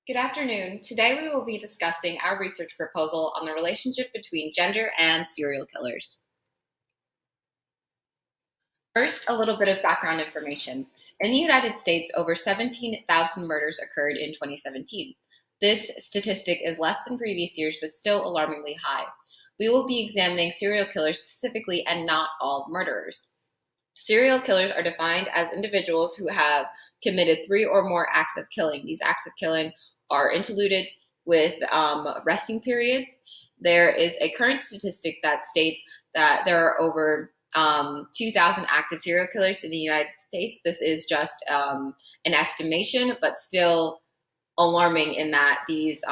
Good afternoon. Today we will be discussing our research proposal on the relationship between gender and serial killers. First, a little bit of background information. In the United States, over 17,000 murders occurred in 2017. This statistic is less than previous years, but still alarmingly high. We will be examining serial killers specifically and not all murderers. Serial killers are defined as individuals who have committed 3 or more acts of killing. These acts of killing are interluded with resting periods. There is a current statistic that states that there are over 2,000 active serial killers in the United States. This is just an estimation, but still alarming in that these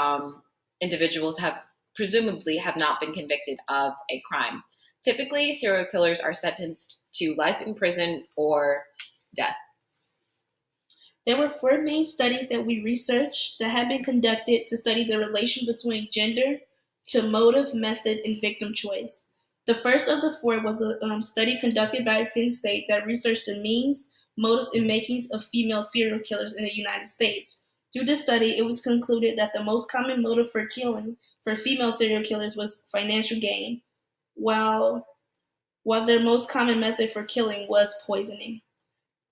individuals have presumably have not been convicted of a crime. Typically, serial killers are sentenced to life in prison or death. There were 4 main studies that we researched that have been conducted to study the relation between gender to motive, method, and victim choice. The first of the 4 was a study conducted by Penn State that researched the means, motives, and makings of female serial killers in the United States. Through this study, it was concluded that the most common motive for killing for female serial killers was financial gain, while their most common method for killing was poisoning.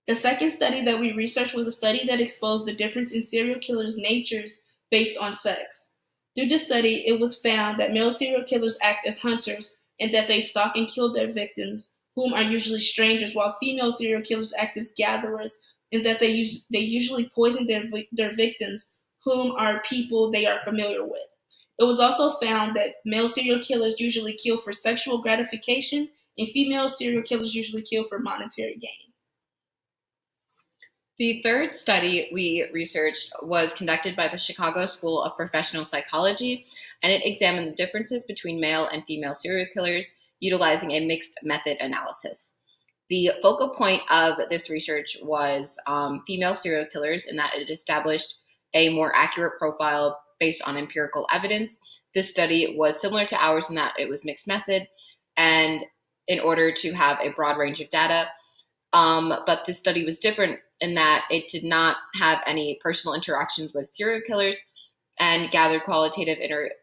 The second study that we researched was a study that exposed the difference in serial killers' natures based on sex. Through this study, it was found that male serial killers act as hunters and that they stalk and kill their victims, whom are usually strangers, while female serial killers act as gatherers and that they usually poison their victims, whom are people they are familiar with. It was also found that male serial killers usually kill for sexual gratification and female serial killers usually kill for monetary gain. The third study we researched was conducted by the Chicago School of Professional Psychology, and it examined the differences between male and female serial killers utilizing a mixed method analysis. The focal point of this research was female serial killers, in that it established a more accurate profile based on empirical evidence. This study was similar to ours in that it was mixed method, and in order to have a broad range of data. But this study was different in that it did not have any personal interactions with serial killers and gathered qualitative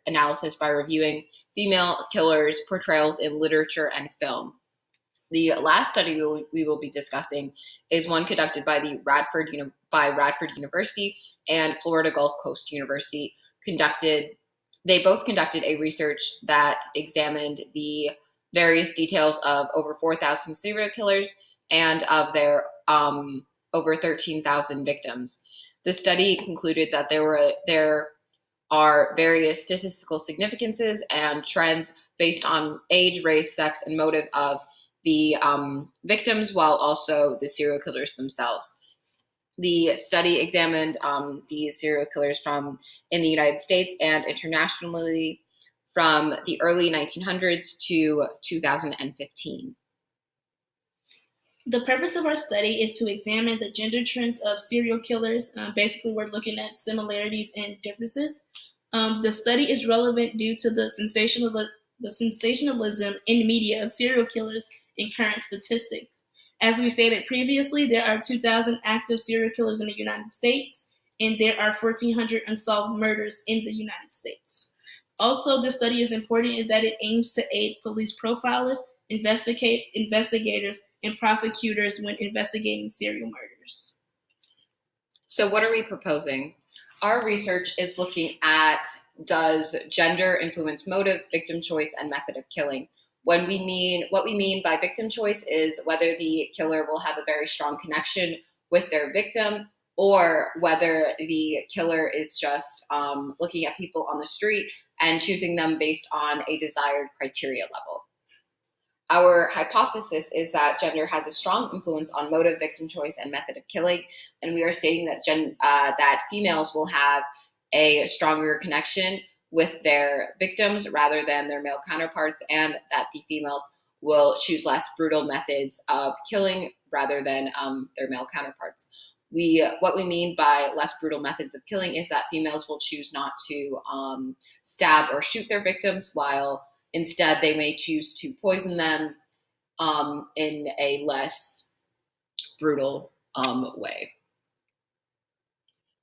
analysis by reviewing female killers' portrayals in literature and film. The last study we will be discussing is one conducted by Radford University and Florida Gulf Coast University. They both conducted a research that examined the various details of over 4,000 serial killers and of their over 13,000 victims. The study concluded that there are various statistical significances and trends based on age, race, sex, and motive of the victims, while also the serial killers themselves. The study examined these serial killers from in the United States and internationally from the early 1900s to 2015. The purpose of our study is to examine the gender trends of serial killers. Basically, we're looking at similarities and differences. The study is relevant due to the sensationalism in media of serial killers and current statistics. As we stated previously, there are 2,000 active serial killers in the United States, and there are 1,400 unsolved murders in the United States. Also, this study is important in that it aims to aid police profilers, investigators, and prosecutors when investigating serial murders. So what are we proposing? Our research is looking at, does gender influence motive, victim choice, and method of killing? What we mean by victim choice is whether the killer will have a very strong connection with their victim, or whether the killer is just looking at people on the street and choosing them based on a desired criteria level. Our hypothesis is that gender has a strong influence on motive, victim choice, and method of killing, and we are stating that that females will have a stronger connection with their victims rather than their male counterparts, and that the females will choose less brutal methods of killing rather than their male counterparts. What we mean by less brutal methods of killing is that females will choose not to stab or shoot their victims, while instead they may choose to poison them in a less brutal way.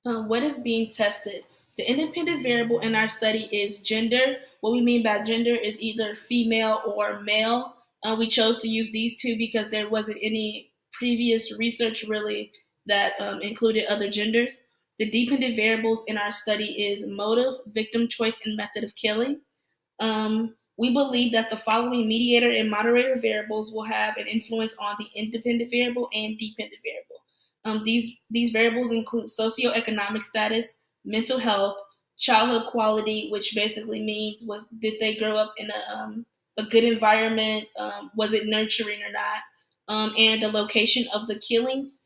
What is being tested? The independent variable in our study is gender. What we mean by gender is either female or male. We chose to use these two because there wasn't any previous research really that included other genders. The dependent variables in our study is motive, victim choice, and method of killing. We believe that the following mediator and moderator variables will have an influence on the independent variable and dependent variable. These variables include socioeconomic status, mental health, childhood quality, which basically means did they grow up in a good environment, was it nurturing or not, and the location of the killings,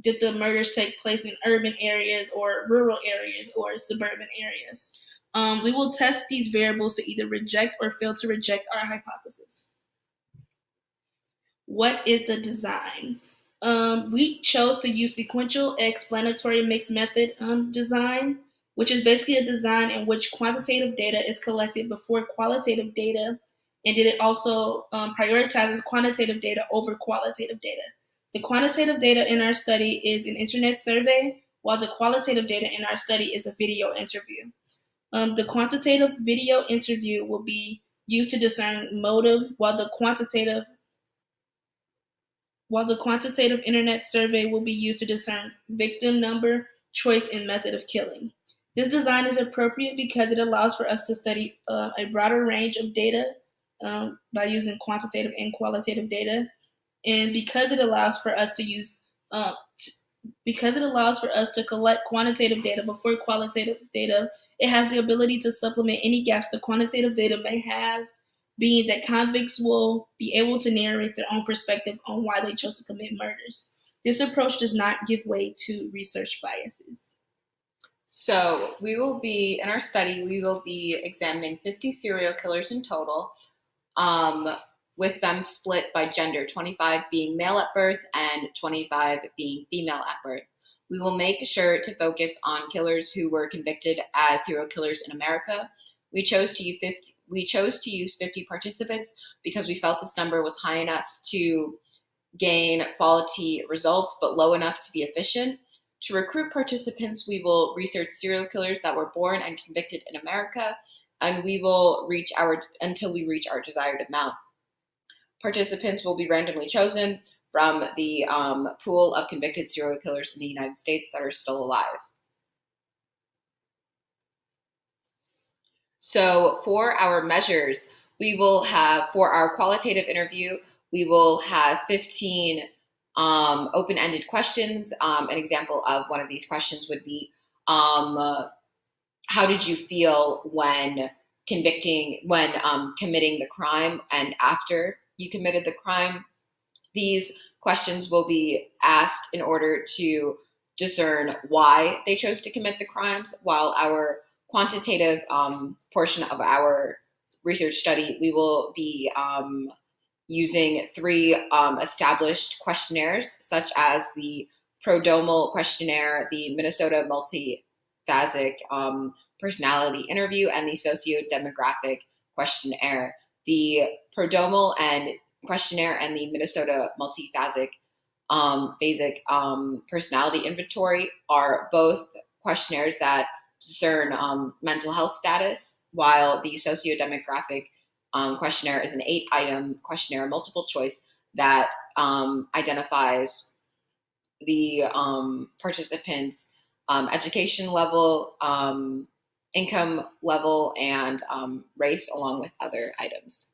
did the murders take place in urban areas or rural areas or suburban areas. We will test these variables to either reject or fail to reject our hypothesis. What is the design? We chose to use sequential explanatory mixed method design, which is basically a design in which quantitative data is collected before qualitative data, and it also prioritizes quantitative data over qualitative data. The quantitative data in our study is an internet survey, while the qualitative data in our study is a video interview. The quantitative video interview will be used to discern motive, while the quantitative internet survey will be used to discern victim number, choice, and method of killing. This design is appropriate because it allows for us to study a broader range of data by using quantitative and qualitative data, and because it allows for us to collect quantitative data before qualitative data, it has the ability to supplement any gaps the quantitative data may have, being that convicts will be able to narrate their own perspective on why they chose to commit murders. This approach does not give way to research biases. So in our study, we will be examining 50 serial killers in total, with them split by gender, 25 being male at birth and 25 being female at birth. We will make sure to focus on killers who were convicted as serial killers in America. We chose to use 50 participants because we felt this number was high enough to gain quality results, but low enough to be efficient. To recruit participants, we will research serial killers that were born and convicted in America, and we will until we reach our desired amount. Participants will be randomly chosen from the pool of convicted serial killers in the United States that are still alive. So for our measures, for our qualitative interview, we will have 15 open-ended questions. An example of one of these questions would be, how did you feel when committing the crime and after you committed the crime? These questions will be asked in order to discern why they chose to commit the crimes, while our quantitative portion of our research study, we will be using 3 established questionnaires, such as the prodromal questionnaire, the Minnesota multiphasic personality interview, and the socio-demographic questionnaire. The prodromal questionnaire and the Minnesota multiphasic personality inventory are both questionnaires that discern mental health status, while the socio-demographic questionnaire is an 8-item questionnaire, multiple choice, that identifies the participants' education level, income level, and race, along with other items.